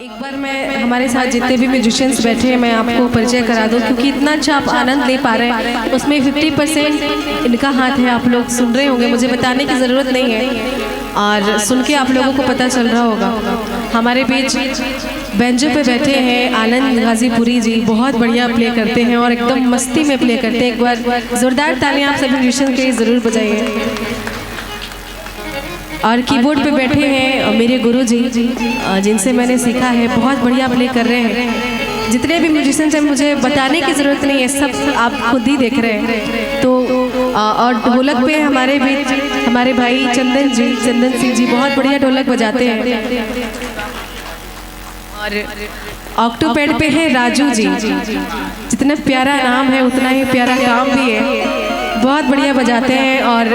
एक बार मैं हमारे साथ जितने भी म्यूजिशियंस बैठे हैं मैं आपको परिचय करा दूं, क्योंकि इतना अच्छा आप आनंद ले पा रहे हैं उसमें 50% इनका हाथ है। आप लोग सुन रहे होंगे, मुझे बताने की ज़रूरत नहीं है और सुन के आप लोगों को पता चल रहा होगा। हमारे बीच बेंचो पे बैठे हैं आनंद गाजीपुरी जी, बहुत बढ़िया प्ले करते हैं और एकदम मस्ती में प्ले करते हैं। एक बार ज़ोरदार तालियां आप सभी म्यूजिशियंस के लिए ज़रूर बजाइए। और कीबोर्ड पे बैठे हैं मेरे गुरु जी, जिनसे मैंने सीखा है, बहुत बढ़िया प्ले कर रहे हैं। जितने भी म्यूजिशियंस हैं मुझे बताने की ज़रूरत नहीं है, सब आप खुद ही देख रहे हैं। तो और ढोलक पे हमारे बीच हमारे भाई चंदन सिंह जी बहुत बढ़िया ढोलक बजाते हैं। और ऑक्टोपैड पे है राजू जी, जितना प्यारा नाम है उतना ही प्यारा काम भी है, बहुत बढ़िया बजाते हैं। और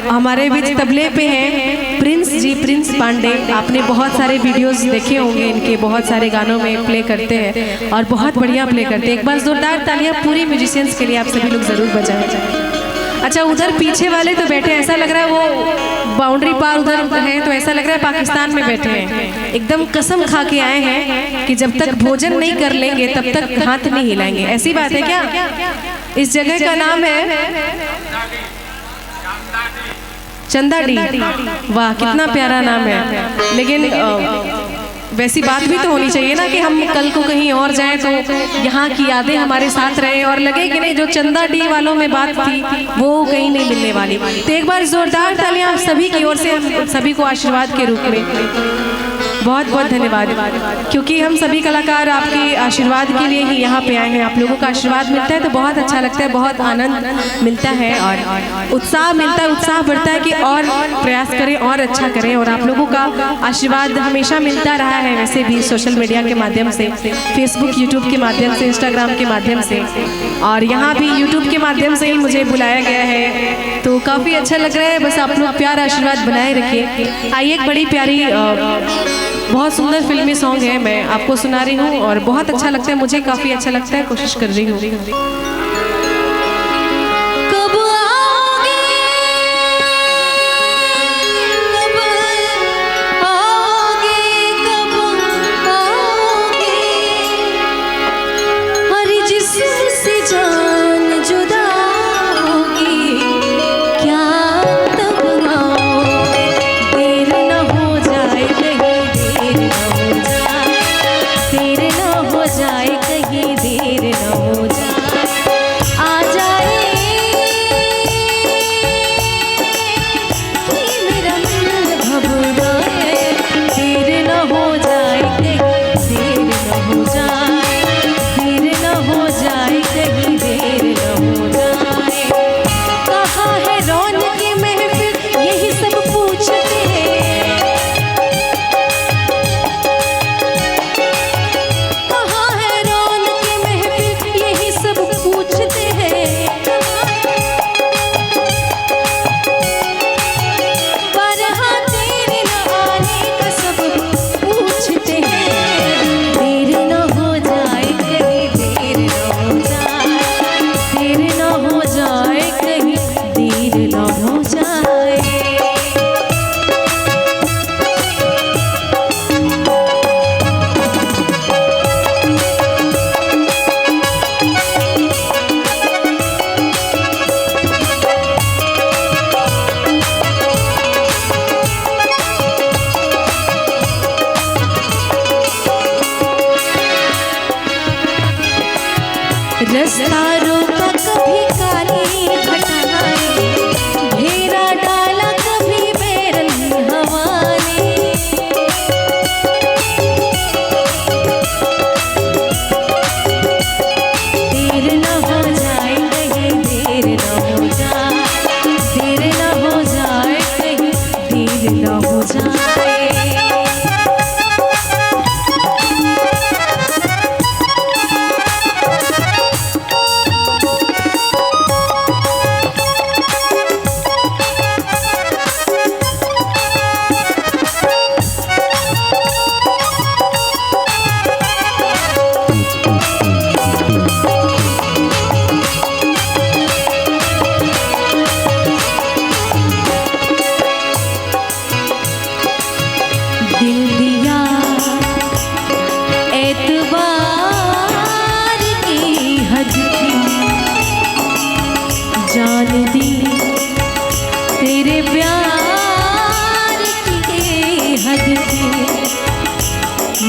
हमारे बीच तबले पे हैं प्रिंस जी, प्रिंस पांडे। आपने बहुत सारे वीडियोस देखे होंगे इनके, बहुत सारे गानों में प्ले करते हैं और बहुत बढ़िया प्ले करते हैं। एक बार जोरदार तालियां पूरी म्यूजिशियंस के लिए आप सभी लोग ज़रूर बजाएं। अच्छा, उधर पीछे वाले तो बैठे, ऐसा लग रहा है वो बाउंड्री पार उधर है, तो ऐसा लग रहा है पाकिस्तान में बैठे हैं। एकदम कसम खा के आए हैं कि जब तक भोजन नहीं कर लेंगे तब तक हाथ नहीं हिलाएंगे। ऐसी बात है क्या? इस जगह का नाम है चंदाडी। वाह, कितना प्यारा नाम है। लेकिन वैसी बात भी तो होनी चाहिए ना कि हम कल को कहीं और जाएं तो यहाँ की यादें हमारे साथ रहे और लगे कि नहीं जो चंदाडी वालों में बात थी वो कहीं नहीं मिलने वाली। तो एक बार जोरदार तालियां आप सभी की ओर से, हम सभी को आशीर्वाद के रूप में बहुत बहुत धन्यवाद, क्योंकि हम सभी कलाकार आपके आशीर्वाद के लिए ही यहाँ पे आए हैं। आप लोगों का आशीर्वाद मिलता है तो बहुत अच्छा लगता है, बहुत आनंद मिलता है और उत्साह मिलता है, उत्साह बढ़ता है कि और प्रयास करें और अच्छा करें। और आप लोगों का आशीर्वाद हमेशा मिलता रहा है, वैसे भी सोशल मीडिया के माध्यम से, फेसबुक यूट्यूब के माध्यम से, इंस्टाग्राम के माध्यम से, और यहाँ भी यूट्यूब के माध्यम से ही मुझे बुलाया गया है, तो काफ़ी अच्छा लग रहा है। बस आप लोग प्यार आशीर्वाद बनाए रखिए। आइए, एक बड़ी प्यारी बहुत सुंदर फिल्मी सॉन्ग है, मैं आपको सुना रही हूँ और बहुत अच्छा लगता है, मुझे काफ़ी अच्छा लगता है, कोशिश कर रही हूँ। रस्ता रोका कभी काली घटाए, घेरा डाला कभी बैरनी हवा ने, देर न हो जाए कहीं, देर न हो जाए, देर न हो जाए कहीं, देर न हो जाए।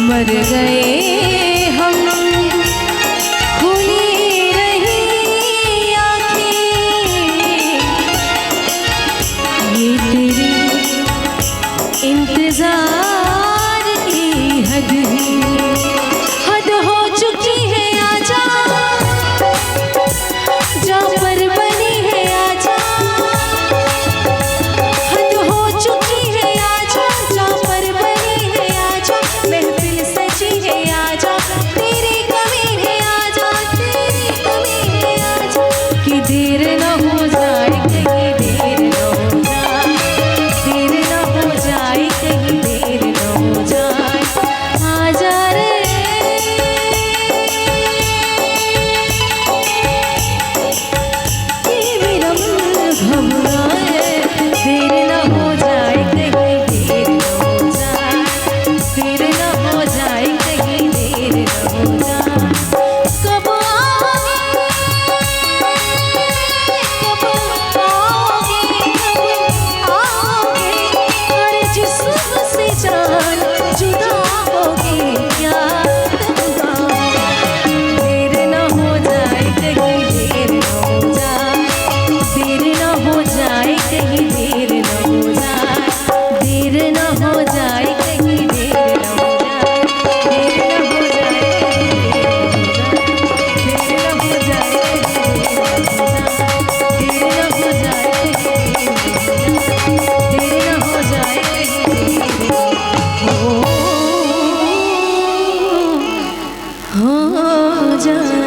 मर गए हम, खुली रही आँखें, ये तेरे इंतजार की हद हो चुकी है। आजा जा पर बनी है, आजा हद हो चुकी है। आजा जा पर बनी है, आजा महफिल सजी है। आजा तेरी कमी है, आजा तेरी कमी है। आजा कि देर न हो जाए, कहीं देर न हो जाए, देर न हो जाए, कहीं देर न हो जाए। आजा रे कि मेरा मन घबराए, देर न हो जाए, कहीं देर न हो जाए, देर न हो जाए, कहीं देर न हो जाए। कब आओगे, कब आओगे, कब आओगे, अरे जिस्म से जान जुदा होगी क्या तब आओगे। देर न हो जाए, कहीं देर न हो जाए, देर न हो जाए, कहीं देर न हो जाए, देर न हो जाए, कहीं देर न हो जाए, देर न हो जाए, देर न हो जाए, देर न हो जाए, देर न हो जाए, हो जाए।